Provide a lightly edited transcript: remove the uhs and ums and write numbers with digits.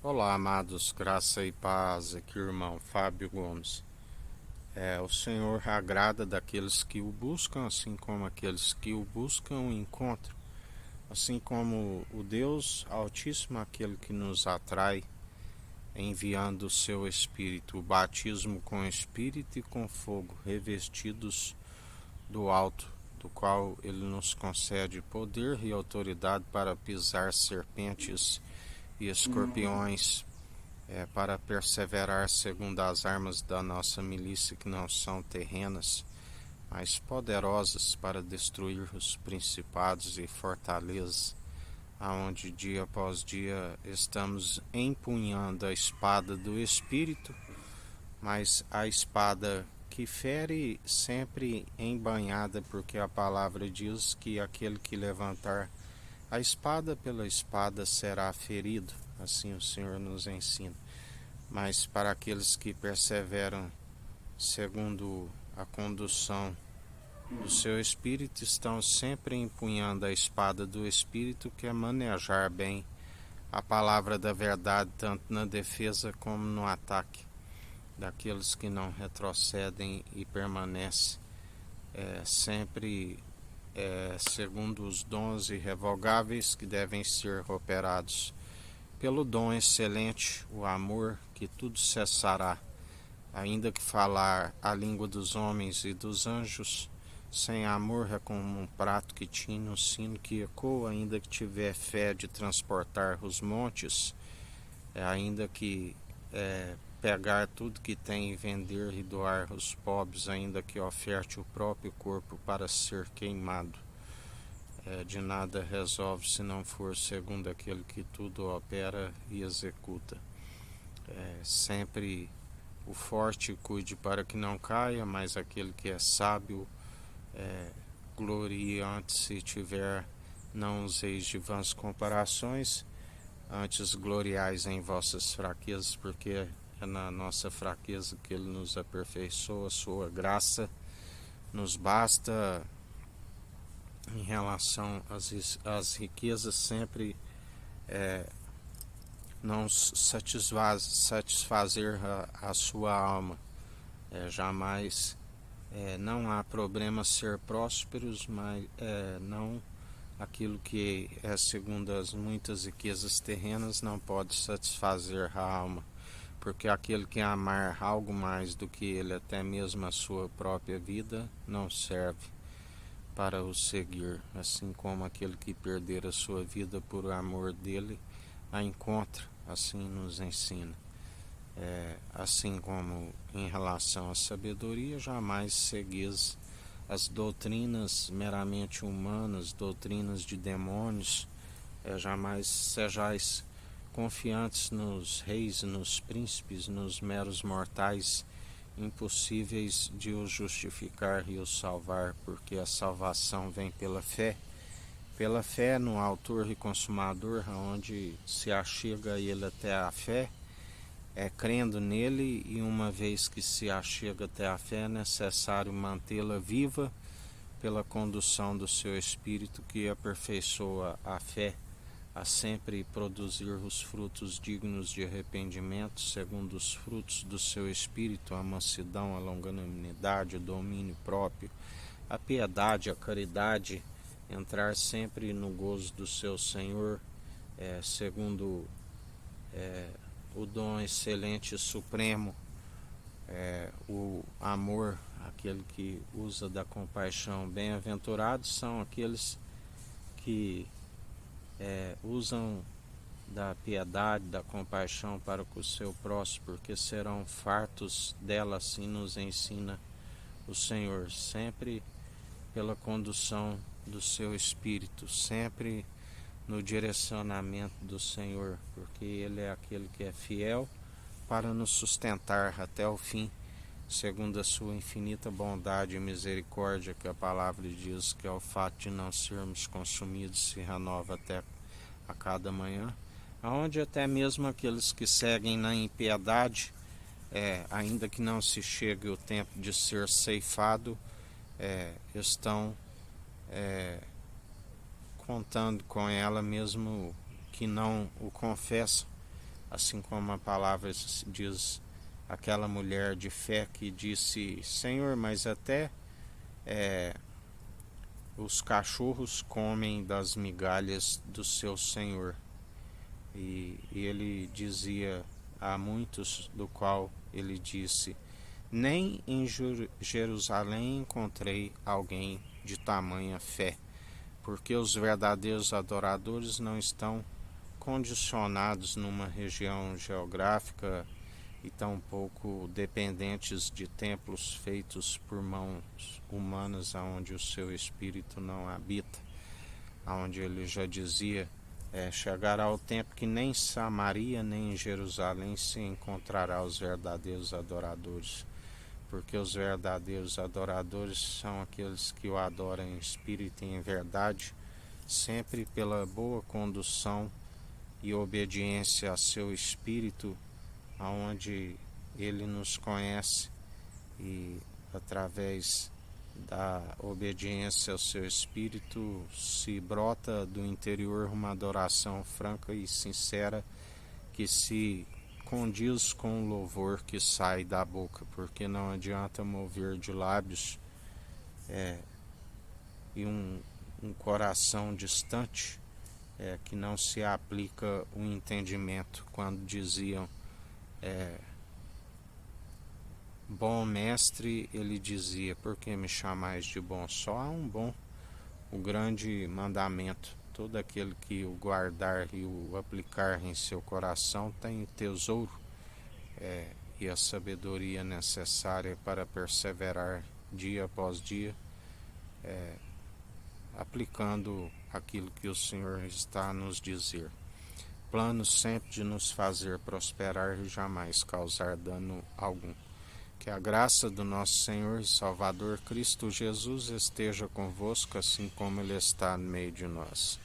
Olá, amados, graça e paz, aqui irmão Fábio Gomes. O Senhor agrada daqueles que o buscam, assim como aqueles que o buscam o encontram. Assim como o Deus Altíssimo, aquele que nos atrai, enviando o seu Espírito, o batismo com Espírito e com fogo, revestidos do alto, do qual ele nos concede poder e autoridade para pisar serpentes e escorpiões, para perseverar segundo as armas da nossa milícia, que não são terrenas, mas poderosas para destruir os principados e fortalezas, aonde dia após dia estamos empunhando a espada do Espírito, mas a espada que fere sempre embanhada, porque a palavra diz que aquele que levantar a espada pela espada será ferido, assim o Senhor nos ensina. Mas para aqueles que perseveram segundo a condução do seu Espírito, estão sempre empunhando a espada do Espírito, que é manejar bem a palavra da verdade, tanto na defesa como no ataque, daqueles que não retrocedem e permanecem sempre segundo os dons irrevogáveis que devem ser operados pelo dom excelente, o amor, que tudo cessará, ainda que falar a língua dos homens e dos anjos, sem amor é como um prato que tine um sino que ecoa, ainda que tiver fé de transportar os montes, ainda que pegar tudo que tem e vender e doar aos pobres, ainda que oferte o próprio corpo para ser queimado. De nada resolve se não for segundo aquele que tudo opera e executa. Sempre o forte cuide para que não caia, mas aquele que é sábio glorie antes, se tiver, não useis de vãs comparações, antes gloriais em vossas fraquezas, porque é na nossa fraqueza que ele nos aperfeiçoa, a sua graça nos basta. Em relação às riquezas, sempre não satisfazer a sua alma. Jamais não há problema ser prósperos, mas não aquilo que é segundo as muitas riquezas terrenas não pode satisfazer a alma, porque aquele que amar algo mais do que ele, até mesmo a sua própria vida, não serve para o seguir, assim como aquele que perder a sua vida por amor dele a encontra, assim nos ensina. Assim como em relação à sabedoria, jamais seguis as doutrinas meramente humanas, doutrinas de demônios, jamais sejais confiantes nos reis, nos príncipes, nos meros mortais, impossíveis de o justificar e o salvar, porque a salvação vem pela fé no autor e consumador, onde se achega ele até a fé, crendo nele, e uma vez que se achega até a fé, é necessário mantê-la viva pela condução do seu Espírito, que aperfeiçoa a fé a sempre produzir os frutos dignos de arrependimento, segundo os frutos do seu Espírito, a mansidão, a longanimidade, o domínio próprio, a piedade, a caridade, entrar sempre no gozo do seu Senhor, segundo o dom excelente e supremo, o amor, aquele que usa da compaixão. Bem-aventurados são aqueles que usam da piedade, da compaixão para com o seu próximo, porque serão fartos dela, assim nos ensina o Senhor, sempre pela condução do seu Espírito, sempre no direcionamento do Senhor, porque Ele é aquele que é fiel para nos sustentar até o fim, segundo a sua infinita bondade e misericórdia, que a palavra diz que é o fato de não sermos consumidos se renova até a cada manhã, aonde até mesmo aqueles que seguem na impiedade, ainda que não se chegue o tempo de ser ceifado, estão contando com ela, mesmo que não o confessam, assim como a palavra diz, aquela mulher de fé que disse: Senhor, mas até os cachorros comem das migalhas do seu Senhor. E ele dizia a muitos, do qual ele disse: nem em Jerusalém encontrei alguém de tamanha fé, porque os verdadeiros adoradores não estão condicionados numa região geográfica e tampouco dependentes de templos feitos por mãos humanas, aonde o seu espírito não habita, aonde ele já dizia: chegará o tempo que nem em Samaria nem em Jerusalém se encontrará os verdadeiros adoradores, porque os verdadeiros adoradores são aqueles que o adoram em espírito e em verdade, sempre pela boa condução e obediência a seu espírito, aonde ele nos conhece, e através da obediência ao seu espírito se brota do interior uma adoração franca e sincera que se condiz com o louvor que sai da boca, porque não adianta mover de lábios e um coração distante, que não se aplica o entendimento. Quando diziam bom mestre, ele dizia: por que me chamais de bom? Só há um bom, o grande mandamento. Todo aquele que o guardar e o aplicar em seu coração tem tesouro e a sabedoria necessária para perseverar dia após dia, aplicando aquilo que o Senhor está a nos dizer. Plano sempre de nos fazer prosperar e jamais causar dano algum. Que a graça do nosso Senhor e Salvador Cristo Jesus esteja convosco, assim como Ele está no meio de nós.